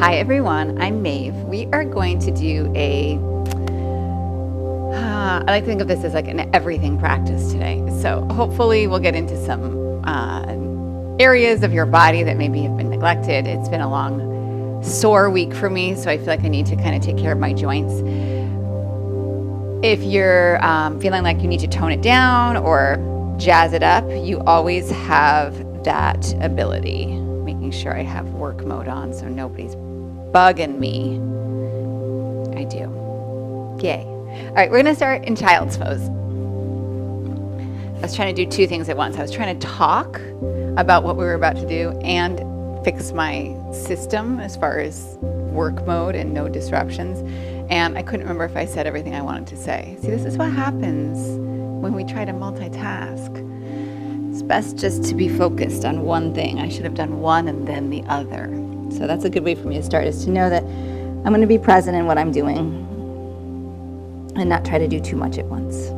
Hi everyone, I'm Maeve. We are going to do I like to think of this as like an everything practice today. So hopefully we'll get into some areas of your body that maybe have been neglected. It's been a long, sore week for me, so I feel like I need to kind of take care of my joints. If you're feeling like you need to tone it down or jazz it up, you always have that ability. Making sure I have work mode on so nobody's bugging me. I do. Yay. All right, we're gonna start in child's pose. I was trying to do two things at once. I was trying to talk about what we were about to do and fix my system as far as work mode and no disruptions. And I couldn't remember if I said everything I wanted to say. See, this is what happens when we try to multitask. It's best just to be focused on one thing. I should have done one and then the other. So that's a good way for me to start, is to know that I'm going to be present in what I'm doing and not try to do too much at once.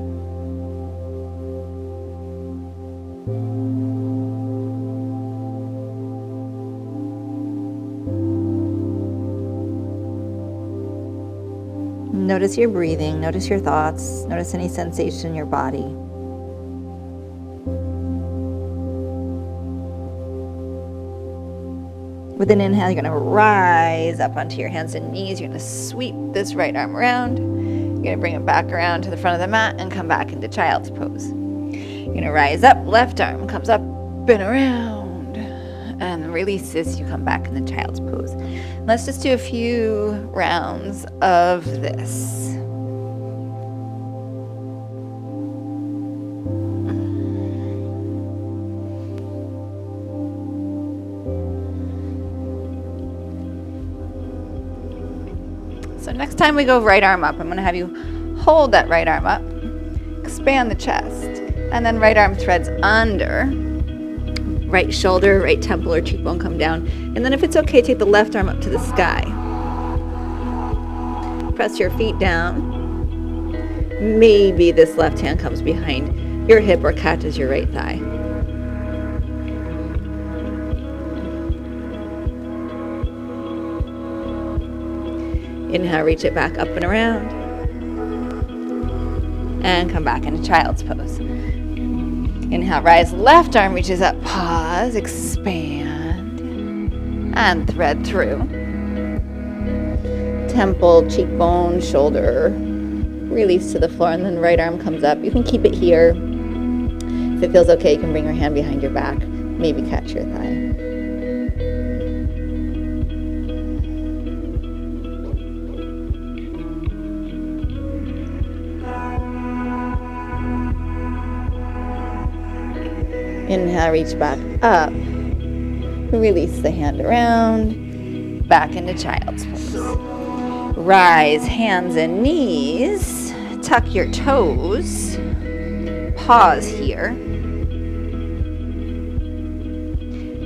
Notice your breathing, notice your thoughts, notice any sensation in your body. With an inhale, you're going to rise up onto your hands and knees. You're going to sweep this right arm around. You're going to bring it back around to the front of the mat and come back into child's pose. You're going to rise up, left arm comes up and around, and release this. You come back into child's pose. Let's just do a few rounds of this. So next time we go right arm up, I'm going to have you hold that right arm up, expand the chest, and then right arm threads under, right shoulder, right temple or cheekbone come down, and then if it's okay, take the left arm up to the sky. Press your feet down. Maybe this left hand comes behind your hip or catches your right thigh. Inhale, reach it back up and around. And come back into child's pose. Inhale, rise, left arm reaches up, pause, expand, and thread through. Temple, cheekbone, shoulder, release to the floor, and then right arm comes up. You can keep it here. If it feels okay, you can bring your hand behind your back, maybe catch your thigh. Inhale, reach back up, release the hand around, back into child's pose. Rise, hands and knees, tuck your toes, pause here.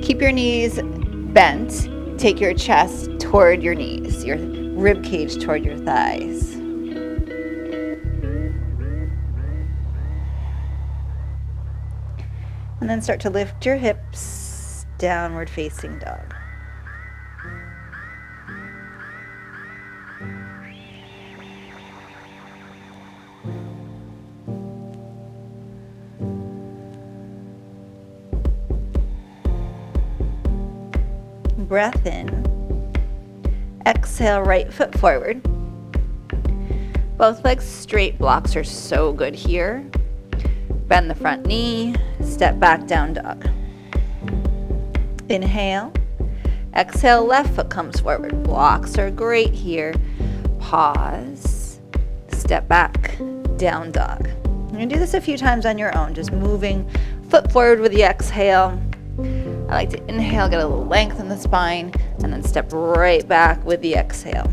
Keep your knees bent, take your chest toward your knees, your rib cage toward your thighs. And then start to lift your hips, downward facing dog. Breath in. Exhale, right foot forward. Both legs straight. Blocks are so good here. Bend the front knee, step back, down dog. Inhale. Exhale, left foot comes forward. Blocks are great here. Pause, step back, down dog. You're going to do this a few times on your own, just moving foot forward with the exhale. I like to inhale, get a little length in the spine, and then step right back with the exhale.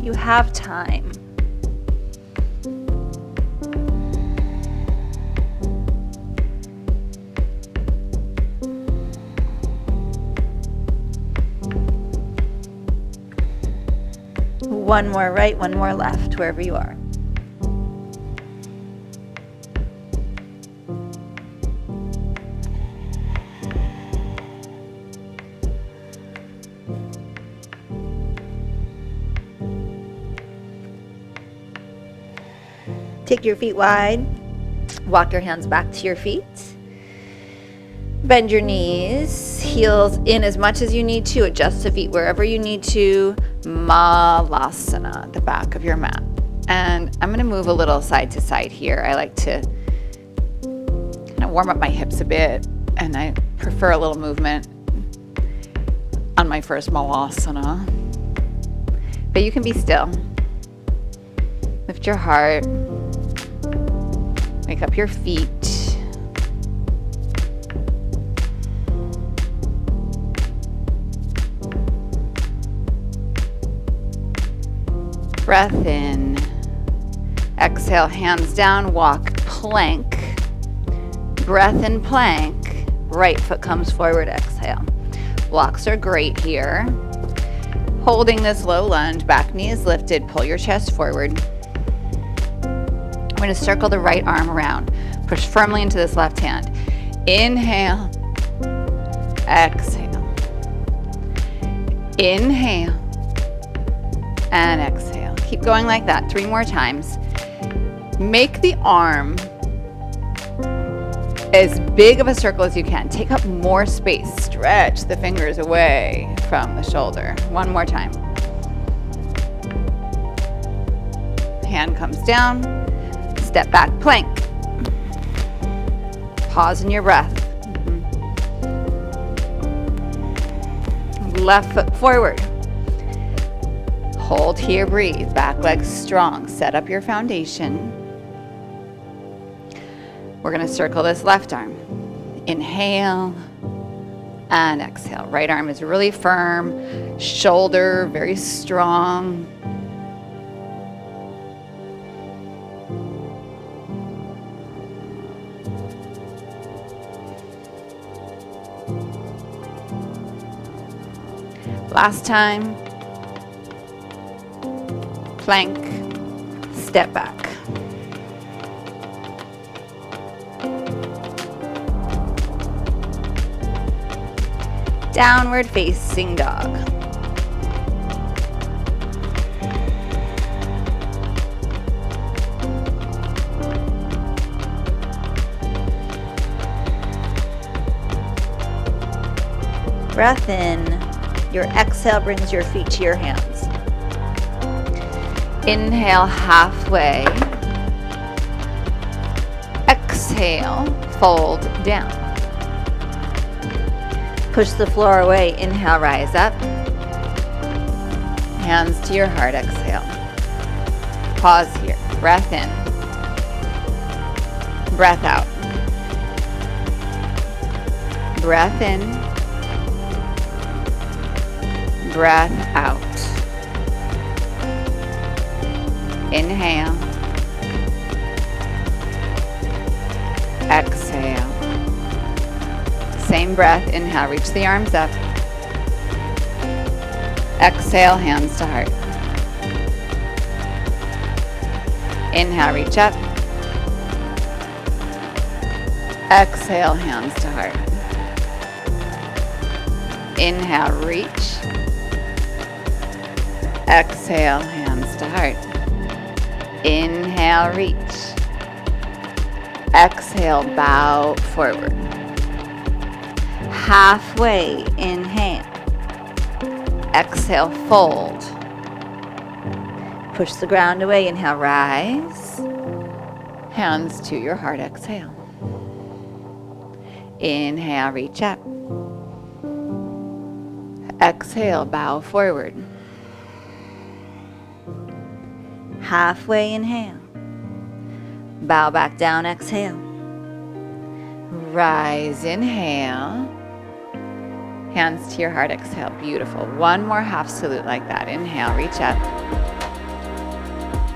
You have time. One more right, one more left, wherever you are. Take your feet wide. Walk your hands back to your feet. Bend your knees, heels in as much as you need to. Adjust the feet wherever you need to. Malasana at the back of your mat. And I'm going to move a little side to side here. I like to kind of warm up my hips a bit, and I prefer a little movement on my first Malasana. But you can be still. Lift your heart. Wake up your feet. Breath in. Exhale, hands down, walk plank. Breath in plank. Right foot comes forward, exhale. Blocks are great here. Holding this low lunge, back knee is lifted, pull your chest forward. We're going to circle the right arm around. Push firmly into this left hand. Inhale. Exhale. Inhale. And exhale. Keep going like that 3 more times. Make the arm as big of a circle as you can. Take up more space. Stretch the fingers away from the shoulder. 1 more time. Hand comes down. Step back, plank. Pause in your breath. Left foot forward. Hold here, breathe. Back leg strong. Set up your foundation. We're going to circle this left arm. Inhale and exhale. Right arm is really firm. Shoulder very strong. Last time. Plank, step back. Downward facing dog. Breath in. Your exhale brings your feet to your hands. Inhale halfway. Exhale, fold down. Push the floor away. Inhale, rise up. Hands to your heart, exhale. Pause here. Breath in. Breath out. Breath in. Breath out. Inhale. Exhale. Same breath. Inhale, reach the arms up. Exhale, hands to heart. Inhale, reach up. Exhale, hands to heart. Inhale, reach. Exhale, hands to heart. Inhale, reach. Exhale, bow forward. Halfway, inhale. Exhale, fold. Push the ground away. Inhale, rise. Hands to your heart, exhale. Inhale, reach up. Exhale, bow forward. Halfway, inhale. Bow back down, exhale. Rise, inhale. Hands to your heart, exhale. Beautiful. One more half salute like that. Inhale, reach up.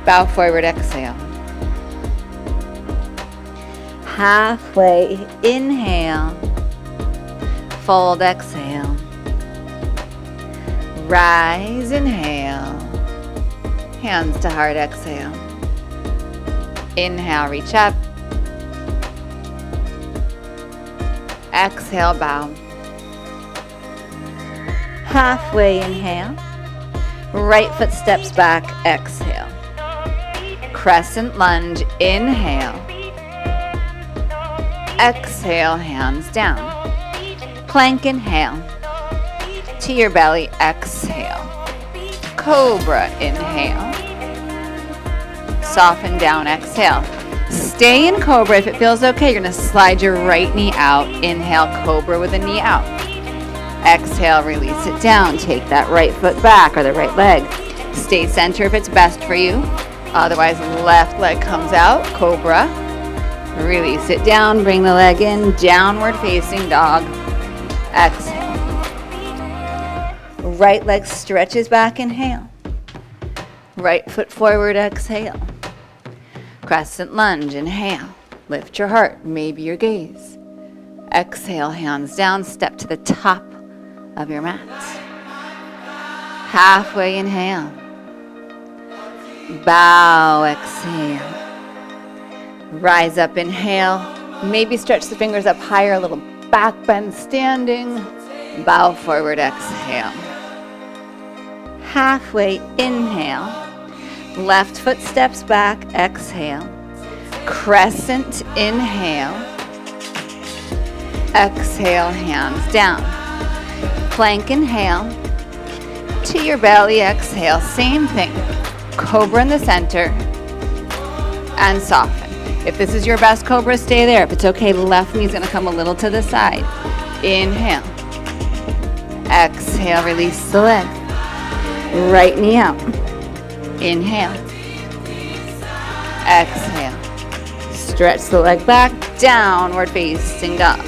Bow forward, exhale. Halfway, inhale. Fold, exhale. Rise, inhale. Hands to heart, exhale. Inhale, reach up. Exhale, bow. Halfway inhale. Right foot steps back, exhale. Crescent lunge, inhale. Exhale, hands down. Plank, inhale. To your belly, exhale. Cobra, inhale. Soften down, exhale. Stay in Cobra if it feels okay. You're gonna slide your right knee out. Inhale, Cobra with the knee out. Exhale, release it down. Take that right foot back or the right leg. Stay center if it's best for you. Otherwise, left leg comes out, Cobra. Release it down, bring the leg in, downward facing dog. Exhale. Right leg stretches back, inhale. Right foot forward, exhale. Crescent lunge, inhale. Lift your heart, maybe your gaze. Exhale, hands down, step to the top of your mat. Halfway inhale. Bow, exhale. Rise up, inhale. Maybe stretch the fingers up higher, a little back bend standing. Bow forward, exhale. Halfway inhale. Left foot steps back, exhale. Crescent, inhale. Exhale, hands down. Plank, inhale. To your belly, exhale. Same thing. Cobra in the center. And soften. If this is your best Cobra, stay there. If it's okay, left knee's gonna come a little to the side. Inhale. Exhale, release the leg. Right knee out. Inhale. Exhale. Stretch the leg back, downward facing dog.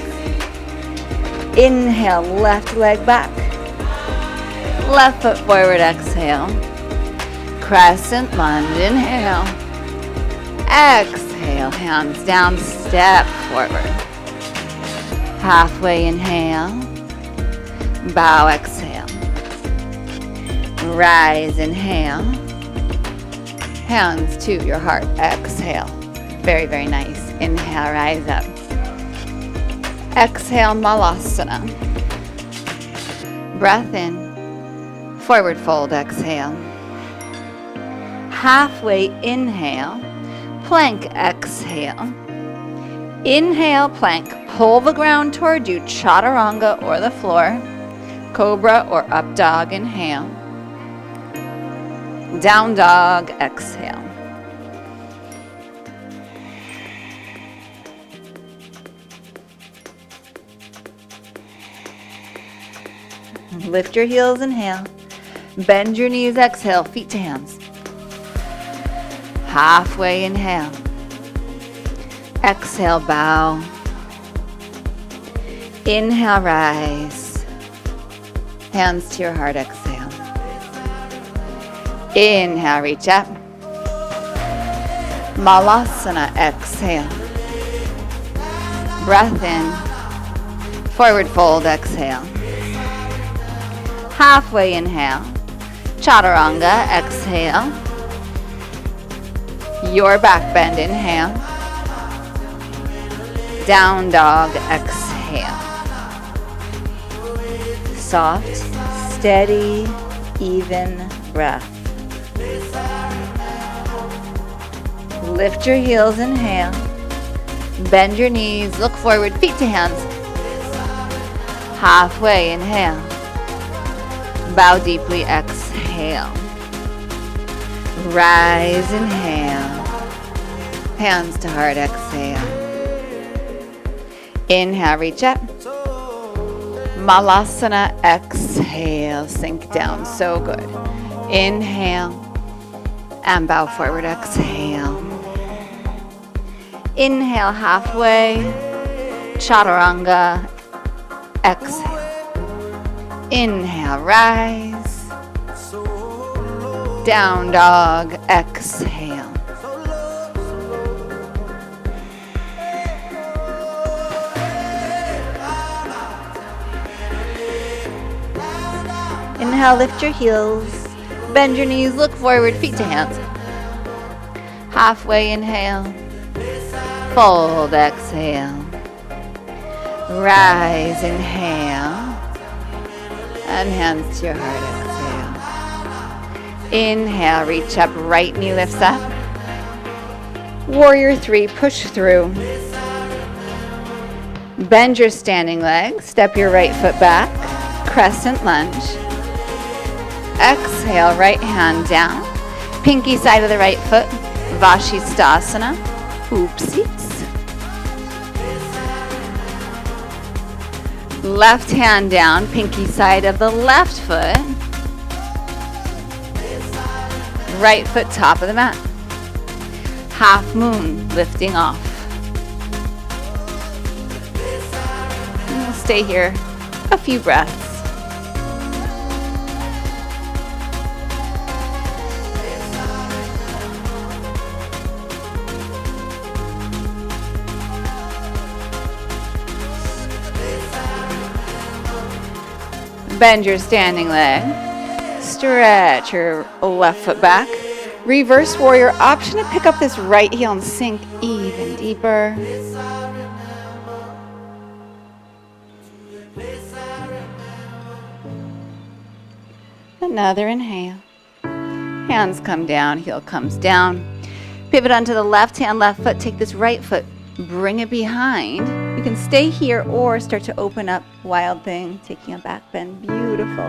Inhale, left leg back. Left foot forward, exhale. Crescent lunge, inhale. Exhale, hands down, step forward. Halfway inhale. Bow, exhale. Rise, inhale. Hands to your heart, exhale. Very, very nice. Inhale, rise up. Exhale, Malasana. Breath in. Forward fold, exhale. Halfway inhale. Plank, exhale. Inhale, plank. Pull the ground toward you, chaturanga or the floor. Cobra or up dog, inhale. Down dog, exhale. Lift your heels, inhale. Bend your knees, exhale, feet to hands. Halfway inhale. Exhale, bow. Inhale, rise. Hands to your heart, exhale. Inhale, reach up. Malasana, exhale. Breath in. Forward fold, exhale. Halfway inhale. Chaturanga, exhale. Your back bend, inhale. Down dog, exhale. Soft, steady, even breath. Lift your heels, inhale. Bend your knees, look forward, feet to hands. Halfway, inhale. Bow deeply, exhale. Rise, inhale. Hands to heart, exhale. Inhale, reach up. Malasana, exhale, sink down, so good. Inhale, and bow forward, exhale. Inhale, halfway, chaturanga, exhale. Inhale, rise. Down dog, exhale. Inhale, lift your heels. Bend your knees, look forward, feet to hands. Halfway inhale. Fold, exhale. Rise, inhale. And hands to your heart, exhale. Inhale, reach up, right knee lifts up. Warrior 3, push through. Bend your standing leg, step your right foot back, crescent lunge. Exhale, right hand down, pinky side of the right foot, Vashisthasana, oopsies. Left hand down, pinky side of the left foot, right foot top of the mat. Half moon, lifting off. And we'll stay here a few breaths. Bend your standing leg. Stretch your left foot back. Reverse warrior, option to pick up this right heel and sink even deeper. Another inhale. Hands come down, heel comes down. Pivot onto the left hand, left foot. Take this right foot, bring it behind. You can stay here or start to open up, wild thing, taking a back bend. Beautiful.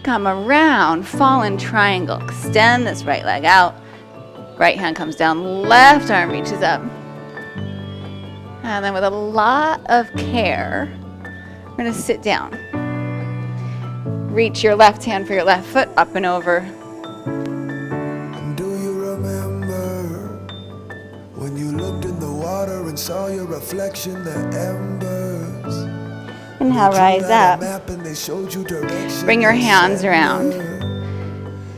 Come around, fallen triangle. Extend this right leg out. Right hand comes down, left arm reaches up. And then with a lot of care, we're going to sit down. Reach your left hand for your left foot, up and over. Do you remember when you looked in the water and saw your reflection, the embers? Inhale, rise up. Bring your hands December. around.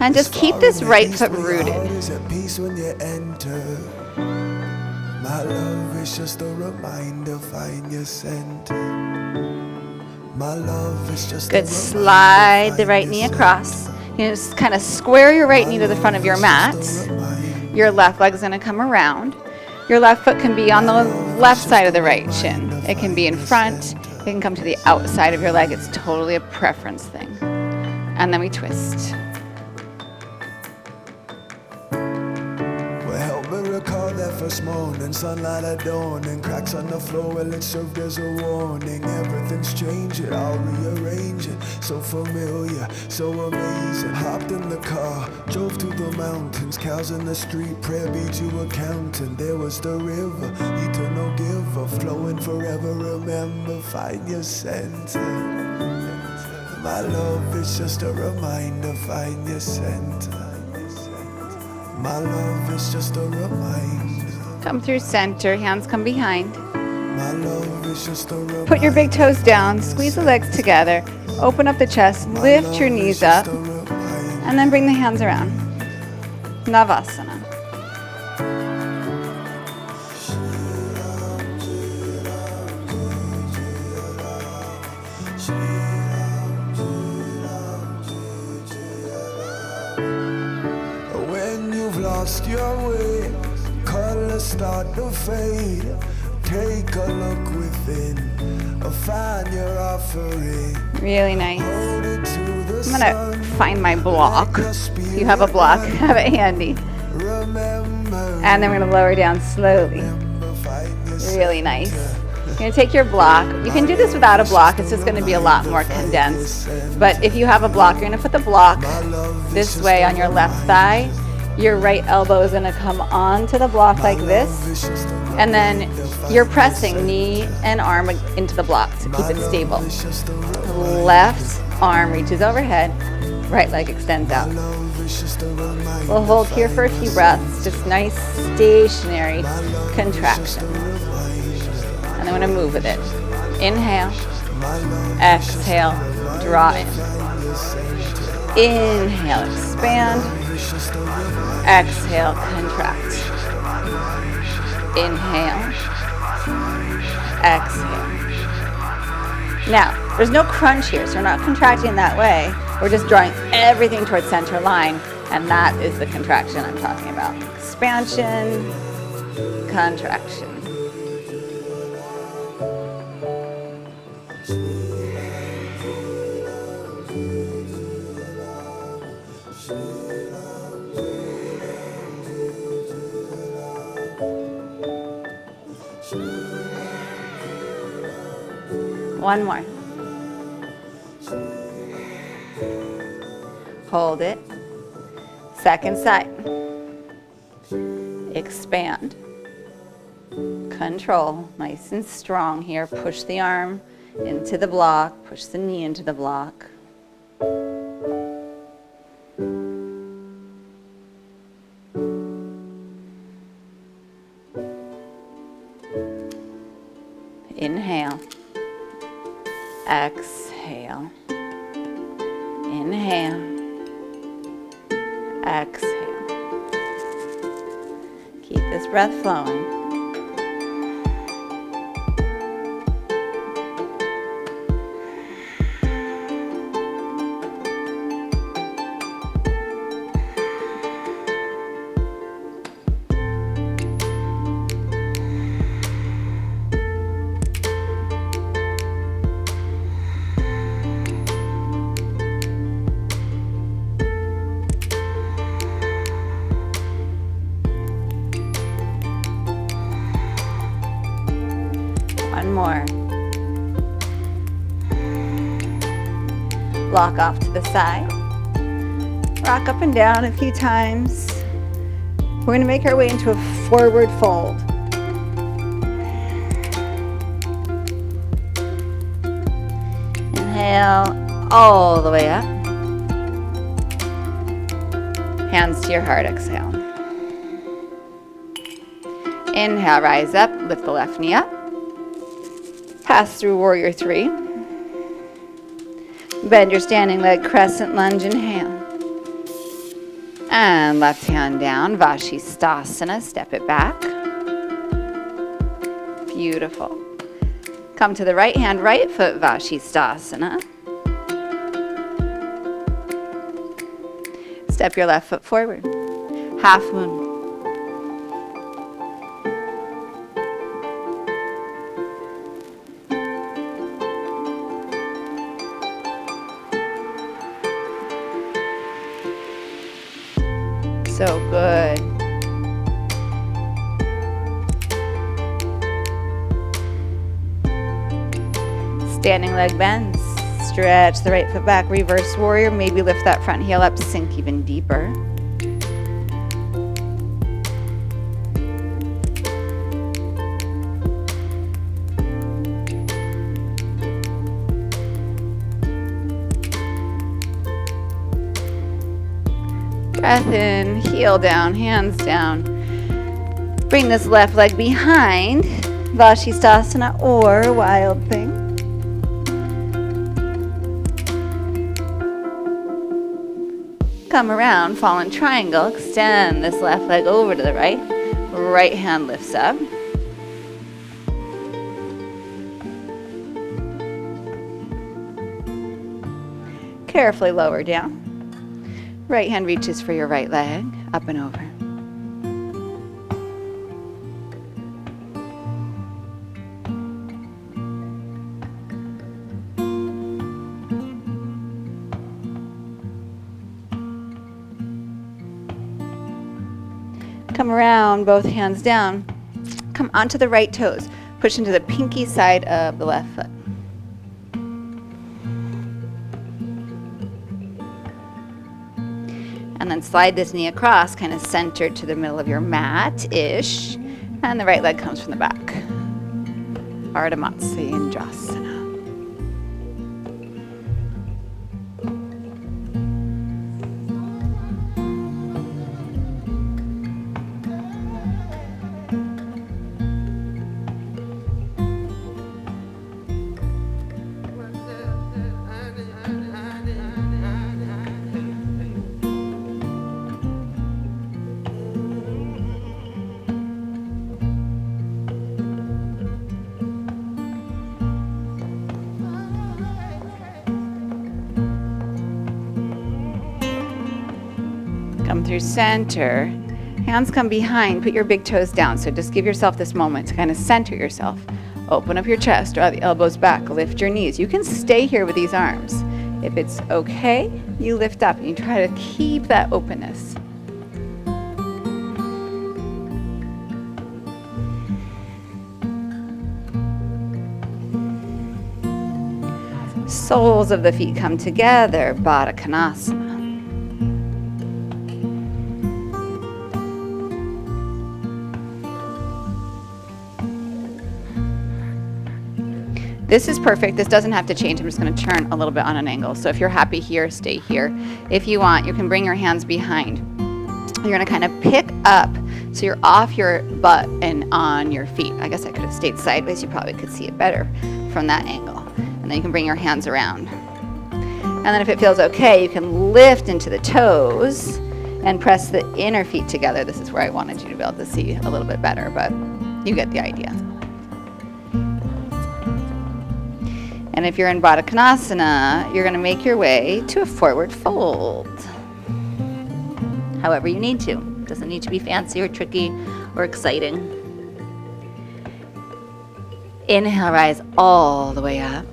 And just keep this right foot rooted. My love is just a reminder, find your center. My love is just Good. Slide the right knee across. You just kind of square your right knee to the front of your mat. Your left leg's going to come around. Your left foot can be on the left side of the right shin. It can be in front. It can come to the outside of your leg. It's totally a preference thing. And then we twist. Recall that first morning, sunlight at dawn, and cracks on the floor, well, it served as a warning. Everything's changing, I'll rearrange it. So familiar, so amazing. Hopped in the car, drove through the mountains, cows in the street, prayer beat you a counting. There was the river, eternal giver, flowing forever. Remember, find your center. My love is just a reminder, find your center. My love is just a reminder. Come through center, hands come behind. My love is just a reminder. Put your big toes down, squeeze the legs together, open up the chest, lift your knees up, and then bring the hands around. Navasana. Lost your way, colors start to fade. Take a look within, find your offering. Really nice. Hold it to the I'm gonna find my block. If you have a block, have it handy. Remember, And then we're gonna lower down slowly. Really nice. You're gonna take your block. You can do this without a block. It's just gonna be a lot more condensed. But if you have a block, you're gonna put the block this way on your left thigh. Your right elbow is going to come onto the block like this, and then you're pressing knee and arm into the block to keep it stable. Left arm reaches overhead, right leg extends out. We'll hold here for a few breaths, just nice stationary contraction. And then we're going to move with it. Inhale, exhale, draw in. Inhale, expand. Exhale, contract. Inhale. Exhale. Now, there's no crunch here, so we're not contracting that way. We're just drawing everything towards center line, and that is the contraction I'm talking about. Expansion, contraction. One more. Hold it. Second side. Expand. Control. Nice and strong here. Push the arm into the block. Push the knee into the block. Inhale. Exhale. Inhale. Exhale. Keep this breath flowing. One more. Block off to the side. Rock up and down a few times. We're going to make our way into a forward fold. Inhale all the way up. Hands to your heart, exhale. Inhale, rise up, lift the left knee up. Pass through warrior three. Bend your standing leg, crescent lunge, inhale. And left hand down, Vashisthasana, step it back. Beautiful. Come to the right hand, right foot, Vashisthasana. Step your left foot forward. Half moon. So good. Standing leg bends. Stretch the right foot back, reverse warrior. Maybe lift that front heel up, sink even deeper. Breath in, heel down, hands down. Bring this left leg behind, Vashisthasana or wild thing. Come around, fallen triangle, extend this left leg over to the right. Right hand lifts up. Carefully lower down. Right hand reaches for your right leg, up and over. Come around, both hands down. Come onto the right toes. Push into the pinky side of the left foot. And then slide this knee across, kind of centered to the middle of your mat-ish. And the right leg comes from the back. Ardha Matsyendrasana. Come through center. Hands come behind. Put your big toes down. So just give yourself this moment to kind of center yourself. Open up your chest, draw the elbows back, lift your knees. You can stay here with these arms. If it's okay, you lift up and you try to keep that openness. Soles of the feet come together, Baddha Konasana. This is perfect. This doesn't have to change. I'm just going to turn a little bit on an angle. So if you're happy here, stay here. If you want, you can bring your hands behind. You're going to kind of pick up so you're off your butt and on your feet. I guess I could have stayed sideways. You probably could see it better from that angle. And then you can bring your hands around. And then if it feels okay, you can lift into the toes and press the inner feet together. This is where I wanted you to be able to see a little bit better, but you get the idea. And if you're in Baddha Konasana, you're going to make your way to a forward fold. However you need to. Doesn't need to be fancy or tricky or exciting. Inhale, rise all the way up.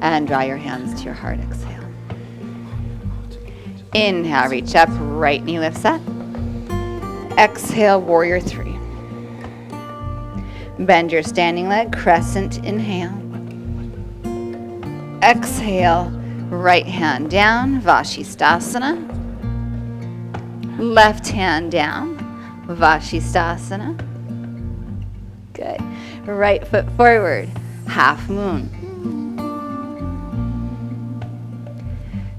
And draw your hands to your heart, exhale. Inhale, reach up, right knee lifts up. Exhale, warrior three. Bend your standing leg, crescent inhale. Exhale, right hand down, Vashisthasana. Left hand down, Vashisthasana. Good. Right foot forward, half moon.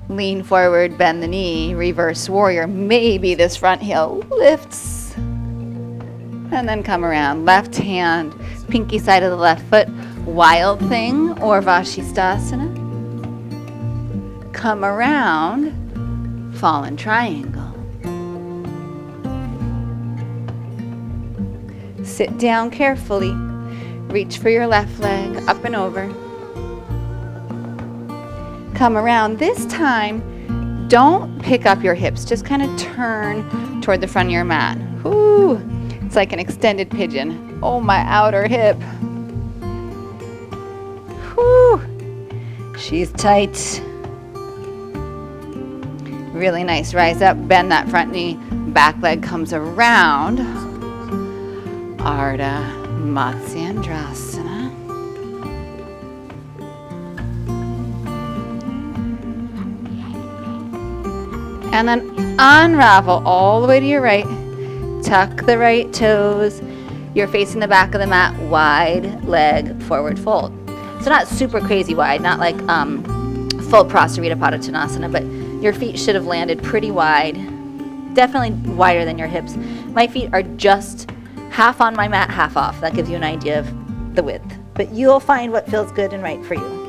Lean forward, bend the knee, reverse warrior. Maybe this front heel lifts. And then come around, left hand, pinky side of the left foot, wild thing or Vashisthasana. Come around, fallen triangle. Sit down carefully. Reach for your left leg, up and over. Come around. This time, don't pick up your hips. Just kind of turn toward the front of your mat. Whoo! It's like an extended pigeon. Oh, my outer hip. Whoo! She's tight. Really nice. Rise up, bend that front knee. Back leg comes around. Ardha Matsyendrasana. And then unravel all the way to your right. Tuck the right toes. You're facing the back of the mat, wide leg forward fold. So not super crazy wide, not like full Prasarita Padottanasana, but your feet should have landed pretty wide. Definitely wider than your hips. My feet are just half on my mat, half off. That gives you an idea of the width. But you'll find what feels good and right for you.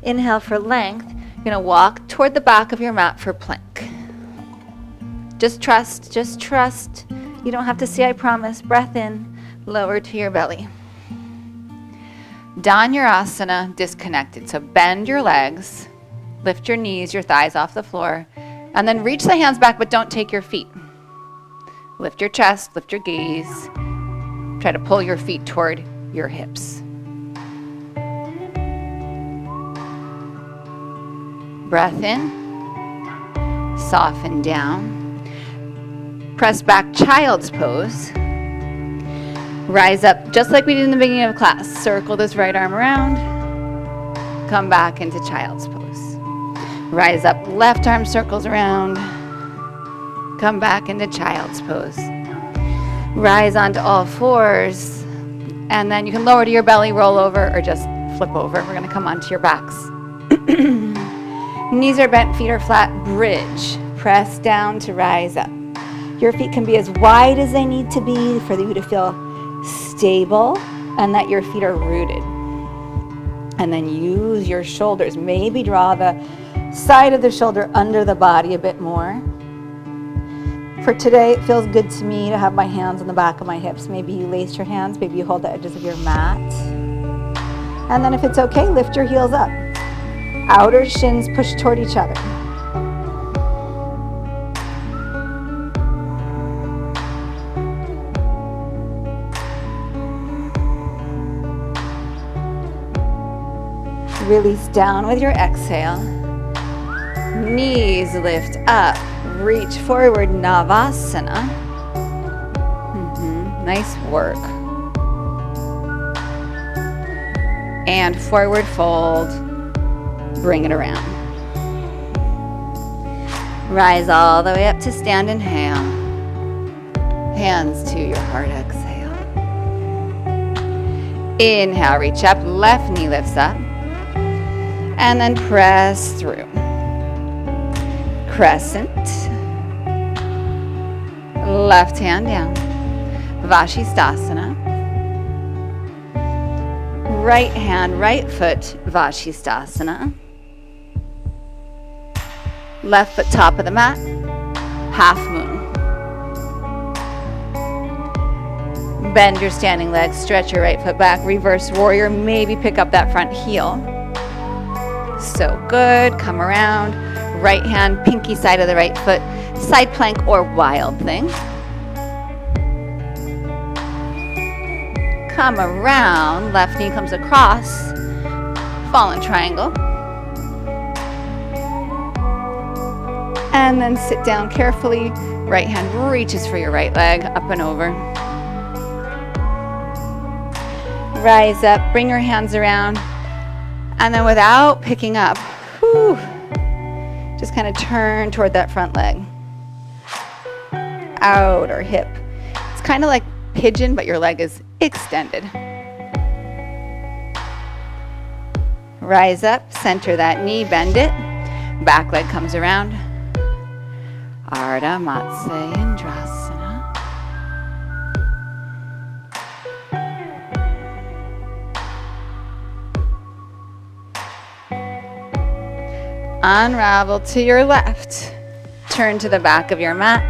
Inhale for length. You're going to walk toward the back of your mat for plank. Just trust, just trust. You don't have to say I promise. Breath in, lower to your belly. Dhanurasana, disconnected. So bend your legs, lift your knees, your thighs off the floor, and then reach the hands back, but don't take your feet. Lift your chest, lift your gaze. Try to pull your feet toward your hips. Breath in, soften down. Press back, child's pose. Rise up just like we did in the beginning of class. Circle this right arm around. Come back into child's pose. Rise up, left arm circles around. Come back into child's pose. Rise onto all fours. And then you can lower to your belly, roll over, or just flip over. We're going to come onto your backs. Knees are bent, feet are flat, bridge. Press down to rise up. Your feet can be as wide as they need to be for you to feel stable and that your feet are rooted. And then use your shoulders. Maybe draw the side of the shoulder under the body a bit more. For today, it feels good to me to have my hands on the back of my hips. Maybe you lace your hands, maybe you hold the edges of your mat. And then if it's okay, lift your heels up. Outer shins push toward each other. Release down with your exhale. Knees lift up. Reach forward, Navasana. Nice work. And forward fold. Bring it around. Rise all the way up to stand, inhale. Hands to your heart, exhale. Inhale, reach up, left knee lifts up. And then press through. Crescent. Left hand down. Vashisthasana. Right hand, right foot, Vashisthasana. Left foot top of the mat, half moon. Bend your standing legs, stretch your right foot back, reverse warrior, maybe pick up that front heel. So good, come around. Right hand, pinky side of the right foot, side plank or wild thing. Come around, left knee comes across, fallen triangle. And then sit down carefully. Right hand reaches for your right leg, up and over. Rise up, bring your hands around. And then without picking up, just kind of turn toward that front leg. Outer hip. It's kind of like pigeon, but your leg is extended. Rise up, center that knee, bend it. Back leg comes around. Ardha Matsyendrasana. Unravel to your left. Turn to the back of your mat.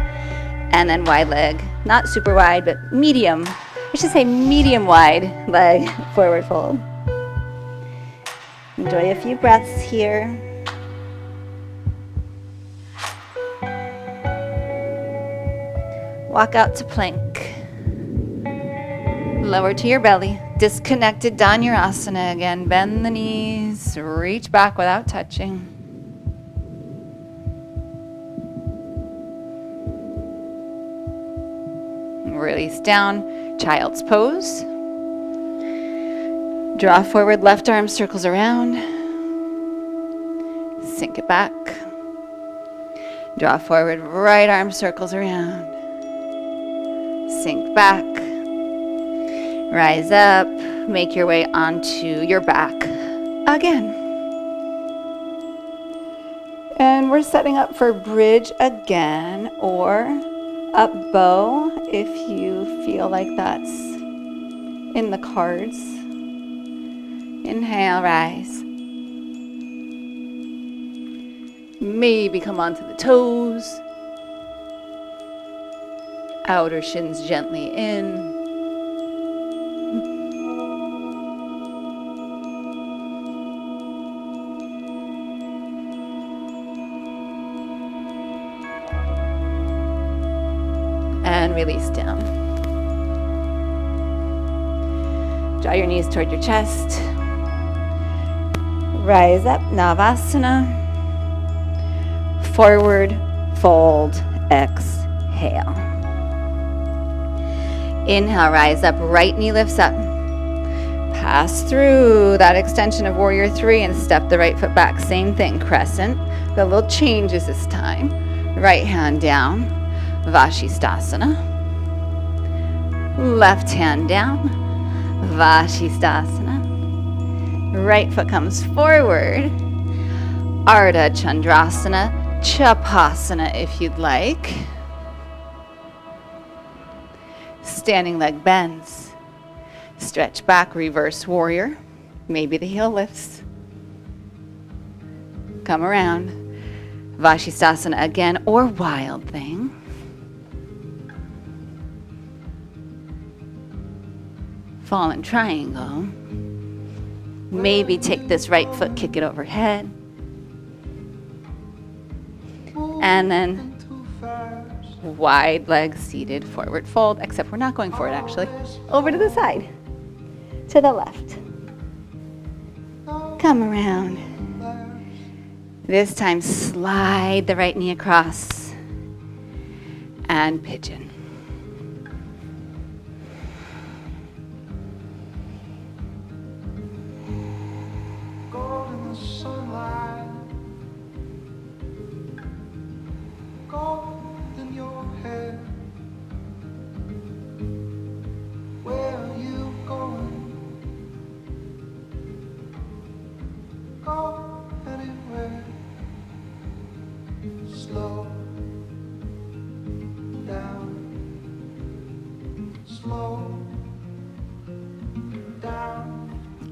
And then wide leg. Not super wide, but medium. I should say medium wide leg forward fold. Enjoy a few breaths here. Walk out to plank. Lower to your belly. Disconnected Dhanurasana again. Bend the knees. Reach back without touching. Release down, child's pose. Draw forward, left arm circles around. Sink it back. Draw forward, right arm circles around. Sink back. Rise up, make your way onto your back again. And we're setting up for bridge again, or up bow if you feel like that's in the cards. Inhale, rise. Maybe come onto the toes. Outer shins gently in. And release down. Draw your knees toward your chest. Rise up, Navasana. Forward, fold, exhale. Inhale, rise up, right knee lifts up. Pass through that extension of warrior three and step the right foot back. Same thing, crescent. Got little changes this time. Right hand down, Vashisthasana. Left hand down, Vashisthasana. Right foot comes forward. Ardha Chandrasana, Chapasana if you'd like. Standing leg bends. Stretch back, reverse warrior. Maybe the heel lifts. Come around. Vashisthasana again, or wild thing. fallen triangle. Maybe take this right foot, kick it overhead. And then wide leg seated forward fold, except we're not going forward actually. Over to the side, to the left. Come around. This time slide the right knee across and pigeon.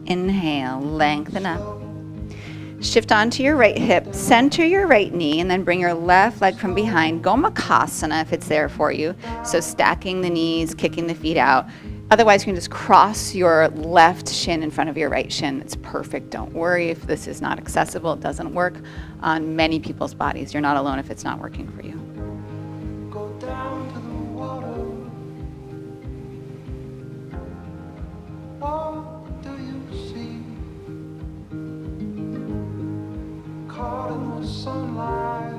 Inhale, lengthen up. Shift onto your right hip, center your right knee, and then bring your left leg from behind. Gomakasana if it's there for you. So stacking the knees, kicking the feet out. Otherwise, you can just cross your left shin in front of your right shin. It's perfect. Don't worry if this is not accessible. It doesn't work on many people's bodies. You're not alone if it's not working for you. Go down to the water. What do you see? Caught in the sunlight.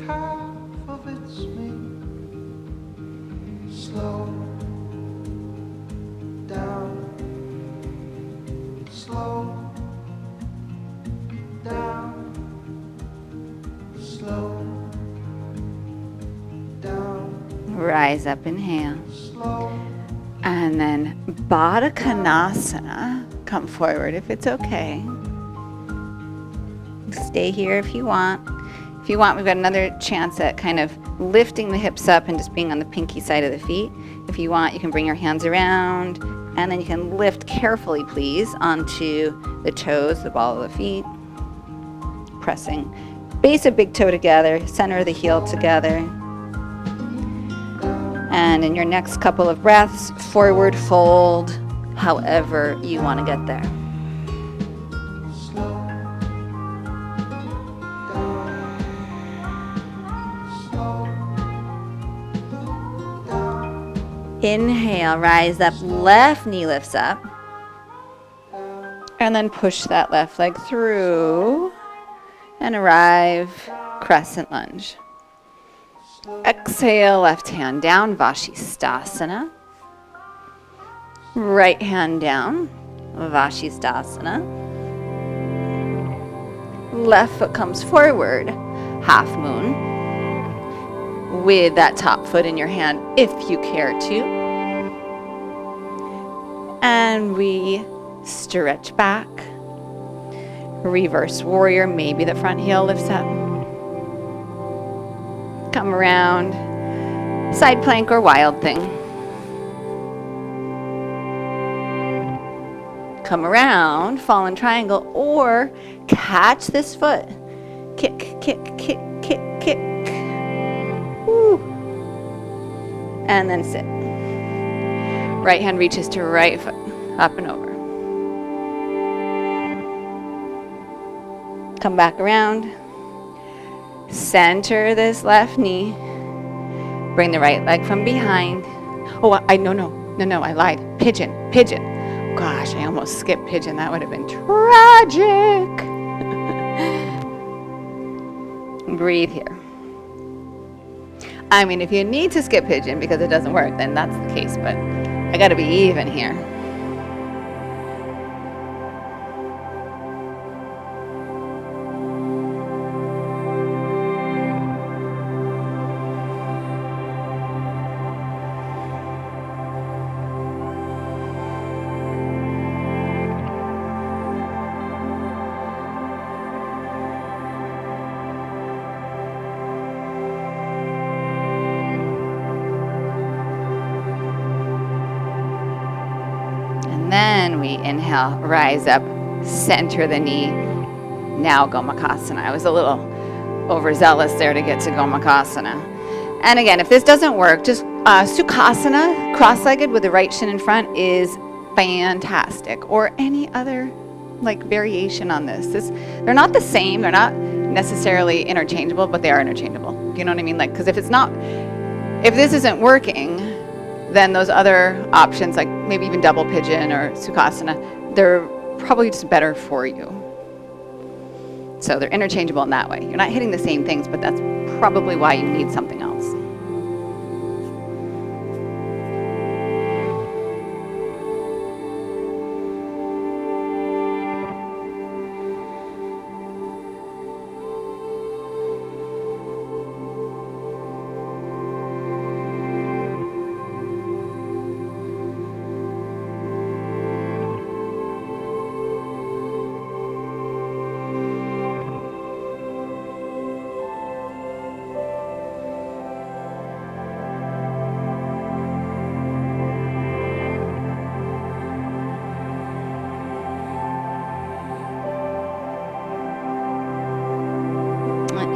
Half of it's me. Slow down. Slow down. Slow down. Rise up, inhale. Slow. And then Baddha Konasana. Come forward if it's okay. Stay here if you want. If you want, we've got another chance at kind of lifting the hips up and just being on the pinky side of the feet. If you want, you can bring your hands around, and then you can lift carefully, please, onto the toes, the ball of the feet. Pressing base of big toe together, center of the heel together. And in your next couple of breaths, forward fold, however you want to get there. Inhale, rise up, left knee lifts up. And then push that left leg through and arrive, crescent lunge. Exhale, left hand down, Vashisthasana. Right hand down, Vashisthasana. Left foot comes forward, half moon. With that top foot in your hand, if you care to. And we stretch back. Reverse warrior, maybe the front heel lifts up. Come around, side plank or wild thing. Come around, fallen triangle, or catch this foot. Kick, kick, kick, kick, kick. Woo. And then sit. Right hand reaches to right foot, up and over. Come back around. Center this left knee. Bring the right leg from behind. Oh, no, I lied. Pigeon, pigeon. Gosh, I almost skipped pigeon. That would have been tragic. Breathe here. I mean, if you need to skip pigeon because it doesn't work, then that's the case, but I got to be even here. Then we inhale, rise up, center the knee. Now Gomakasana. I was a little overzealous there to get to Gomakasana. And again, if this doesn't work, just Sukhasana, cross-legged with the right shin in front, is fantastic. Or any other like variation on this. They're not the same. They're not necessarily interchangeable, but they are interchangeable. You know what I mean? Like, because if this isn't working, then those other options, like maybe even double pigeon or Sukhasana, they're probably just better for you. So they're interchangeable in that way. You're not hitting the same things, but that's probably why you need something else.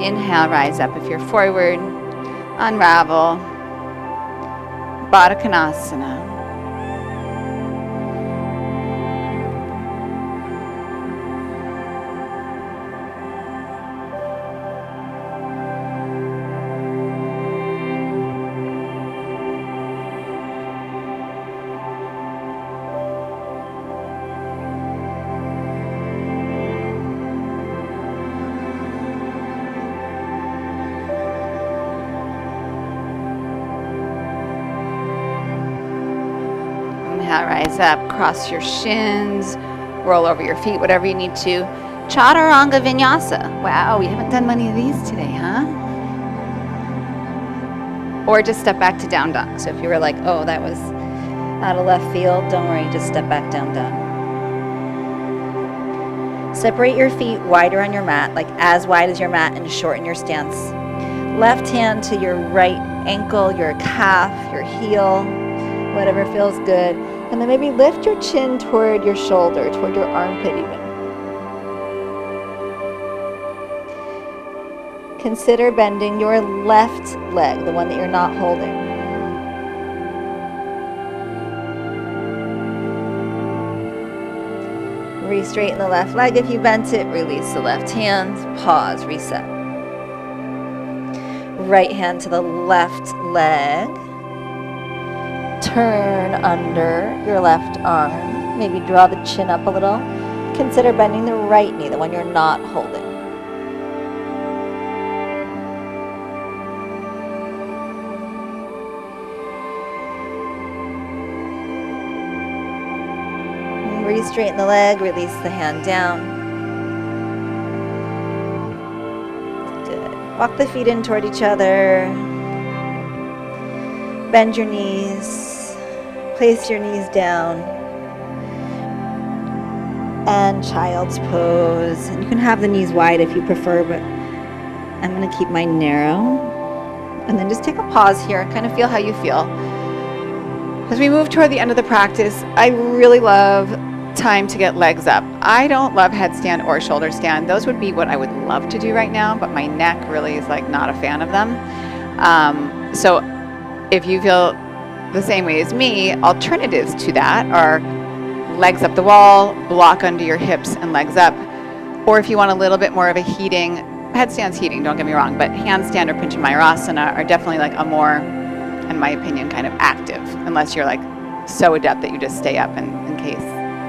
Inhale, rise up if you're forward. Unravel. Baddha Konasana. Rise up, cross your shins, roll over your feet, whatever you need to. Chaturanga Vinyasa. Wow, we haven't done many of these today, huh? Or just step back to down dog. So if you were like, oh, that was out of left field, don't worry, just step back down dog. Separate your feet wider on your mat, like as wide as your mat, and shorten your stance. Left hand to your right ankle, your calf, your heel, whatever feels good. And then maybe lift your chin toward your shoulder, toward your armpit even. Consider bending your left leg, the one that you're not holding. Re-straighten the left leg if you bent it. Release the left hand. Pause, reset. Right hand to the left leg. Turn under your left arm. Maybe draw the chin up a little. Consider bending the right knee, the one you're not holding. And re-straighten the leg, release the hand down. Good. Walk the feet in toward each other. Bend your knees. Place your knees down. And child's pose. And you can have the knees wide if you prefer, but I'm going to keep mine narrow. And then just take a pause here and kind of feel how you feel. As we move toward the end of the practice, I really love time to get legs up. I don't love headstand or shoulder stand. Those would be what I would love to do right now, but my neck really is like not a fan of them. So if you feel the same way as me, alternatives to that are legs up the wall, block under your hips and legs up. Or if you want a little bit more of a heating, headstand's heating, don't get me wrong, but handstand or Pinchamayurasana are definitely like a more, in my opinion, kind of active, unless you're like so adept that you just stay up and in case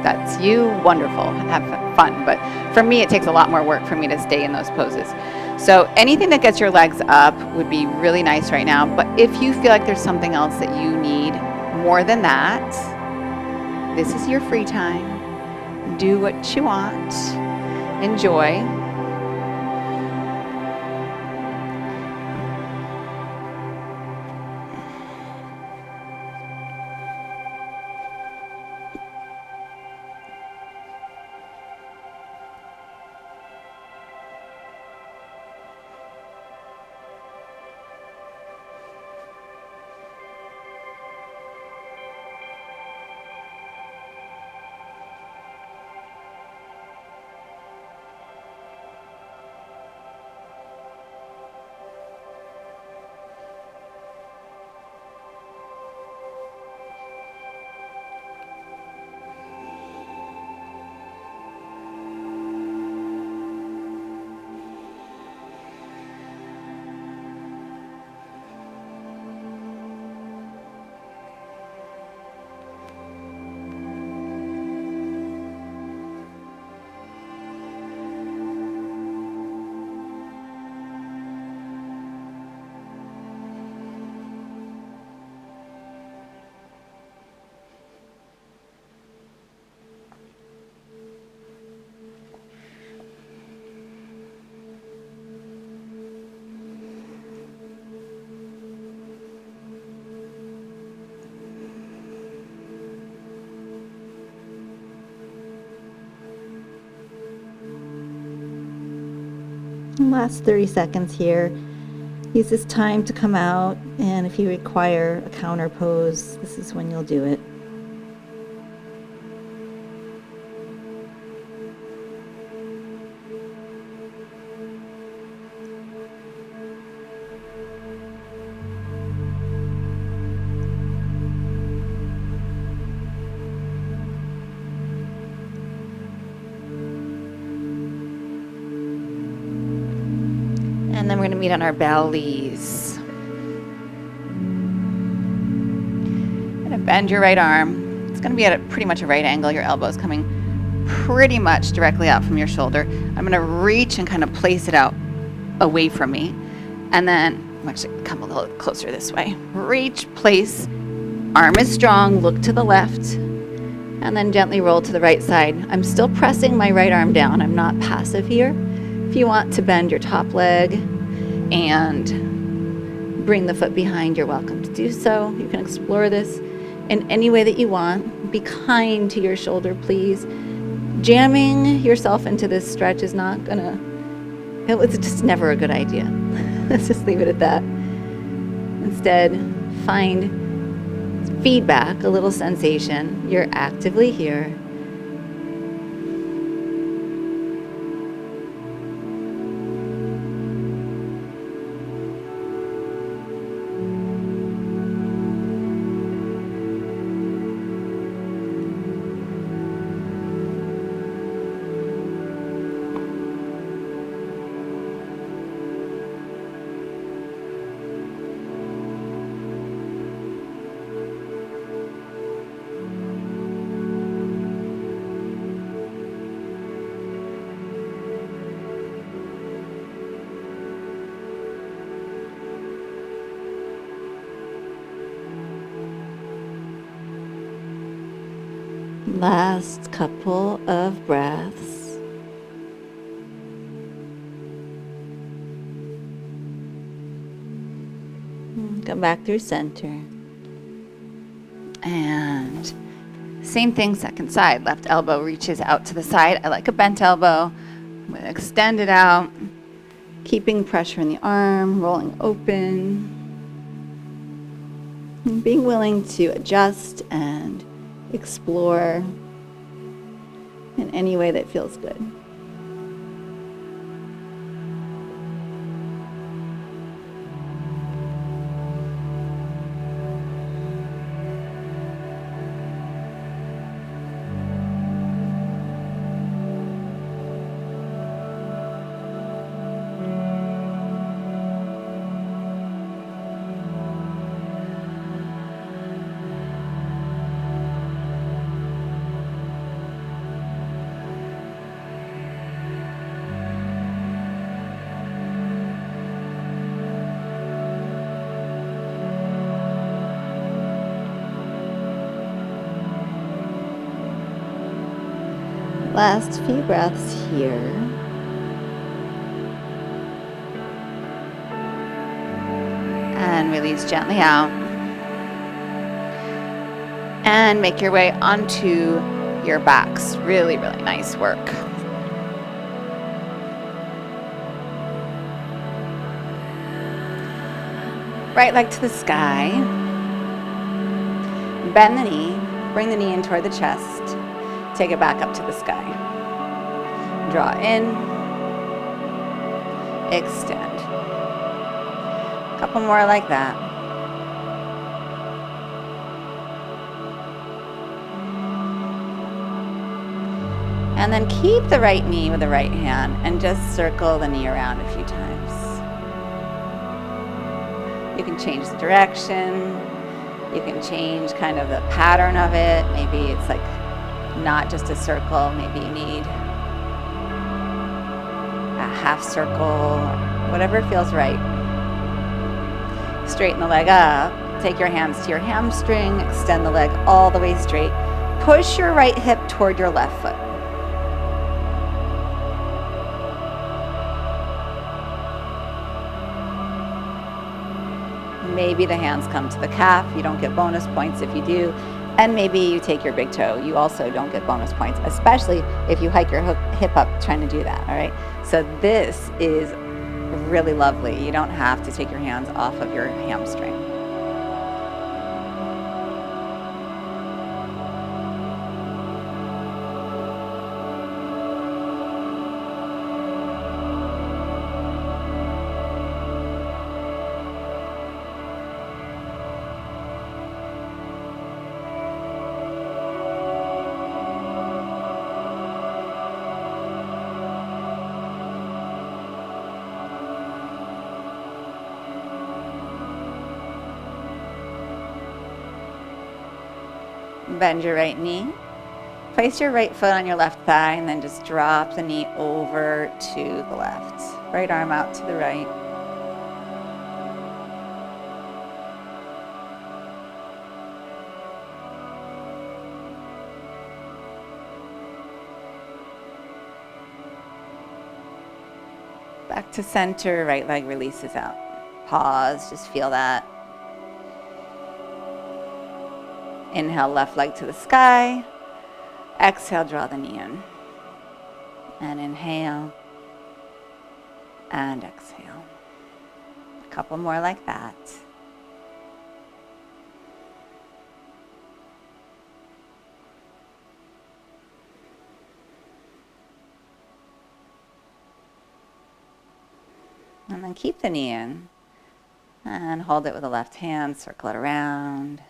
that's you, wonderful, have fun. But for me, it takes a lot more work for me to stay in those poses. So anything that gets your legs up would be really nice right now. But if you feel like there's something else that you need more than that, this is your free time. Do what you want. Enjoy. Last 30 seconds here. Use this time to come out, and if you require a counter pose, this is when you'll do it. And then we're going to meet on our bellies. Going to bend your right arm. It's going to be at pretty much a right angle. Your elbow's coming pretty much directly out from your shoulder. I'm going to reach and kind of place it out away from me. And then I'm actually come a little closer this way. Reach, place, arm is strong, look to the left, and then gently roll to the right side. I'm still pressing my right arm down. I'm not passive here. If you want to bend your top leg and bring the foot behind, you're welcome to do so. You can explore this in any way that you want. Be kind to your shoulder, please. Jamming yourself into this stretch is not gonna, it's just never a good idea. Let's just leave it at that. Instead, find feedback, a little sensation. You're actively here. Last couple of breaths. Come back through center. And same thing, second side. Left elbow reaches out to the side. I like a bent elbow. I'm going to extend it out, keeping pressure in the arm, rolling open. And being willing to adjust and explore in any way that feels good. Last few breaths here. And release gently out. And make your way onto your backs. Really, really nice work. Right leg to the sky. Bend the knee. Bring the knee in toward the chest. Take it back up to the sky. Draw in. Extend. A couple more like that. And then keep the right knee with the right hand and just circle the knee around a few times. You can change the direction. You can change kind of the pattern of it. Maybe it's like not just a circle, maybe you need a half circle, whatever feels right. Straighten the leg up, take your hands to your hamstring, extend the leg all the way straight. Push your right hip toward your left foot. Maybe the hands come to the calf, you don't get bonus points if you do. And maybe you take your big toe. You also don't get bonus points, especially if you hike your hip up trying to do that, all right? So this is really lovely. You don't have to take your hands off of your hamstring. Bend your right knee. Place your right foot on your left thigh and then just drop the knee over to the left. Right arm out to the right. Back to center, right leg releases out. Pause, just feel that. Inhale, left leg to the sky. Exhale, draw the knee in. And inhale. And exhale. A couple more like that. And then keep the knee in. And hold it with the left hand, circle it around.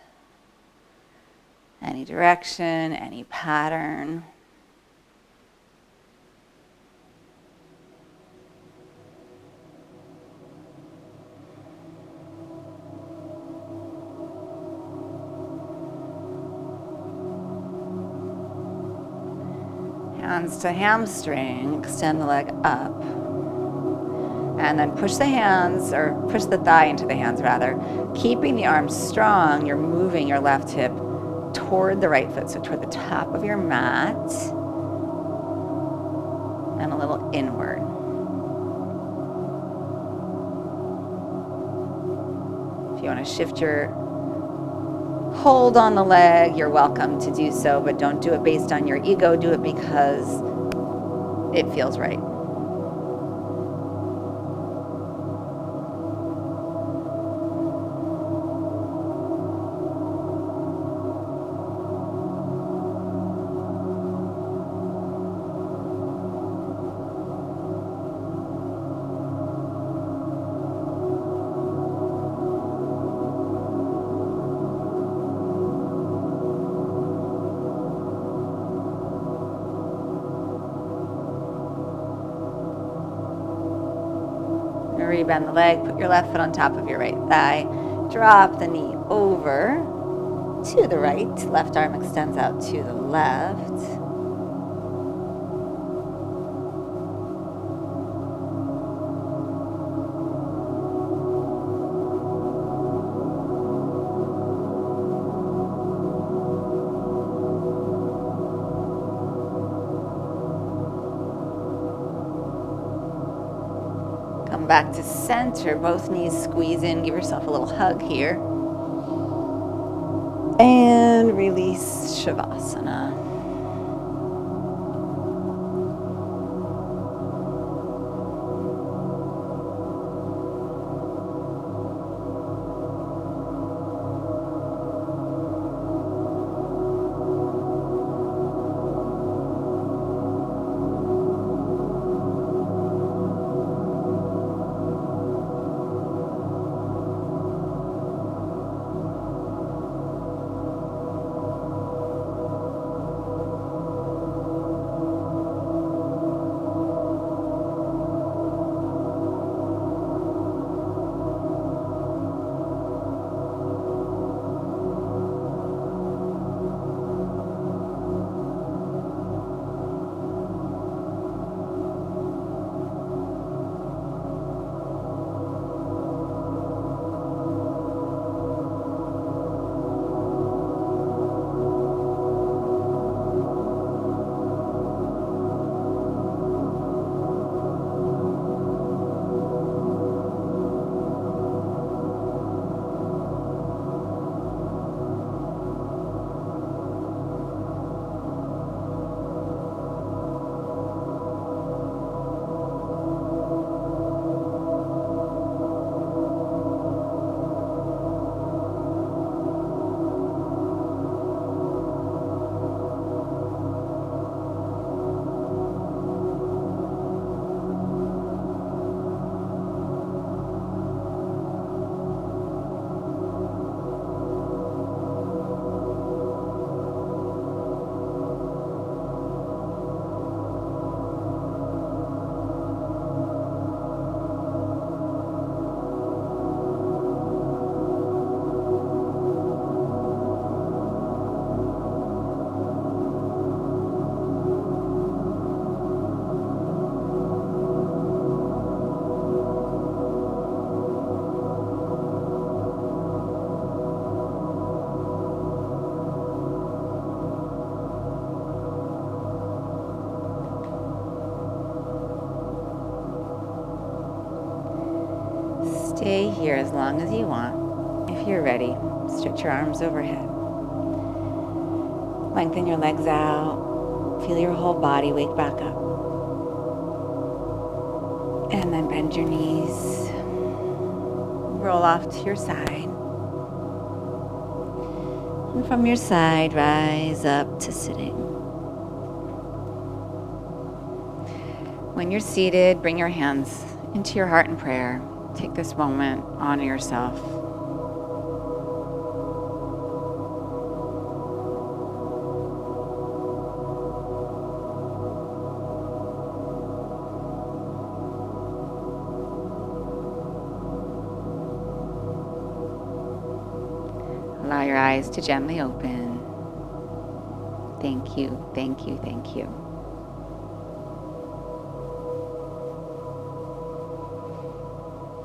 Any direction, any pattern. Hands to hamstring, extend the leg up. And then push the hands, or push the thigh into the hands rather. Keeping the arms strong, you're moving your left hip toward the right foot, so toward the top of your mat, and a little inward. If you want to shift your hold on the leg, you're welcome to do so, but don't do it based on your ego, do it because it feels right. Rebend the leg, put your left foot on top of your right thigh, drop the knee over to the right, left arm extends out to the left. Back to center, both knees squeeze in, give yourself a little hug here. And release Savasana. Stay here as long as you want. If you're ready, stretch your arms overhead. Lengthen your legs out. Feel your whole body wake back up. And then bend your knees. Roll off to your side. And from your side, rise up to sitting. When you're seated, bring your hands into your heart in prayer. Take this moment, honor yourself. Allow your eyes to gently open. Thank you, thank you, thank you.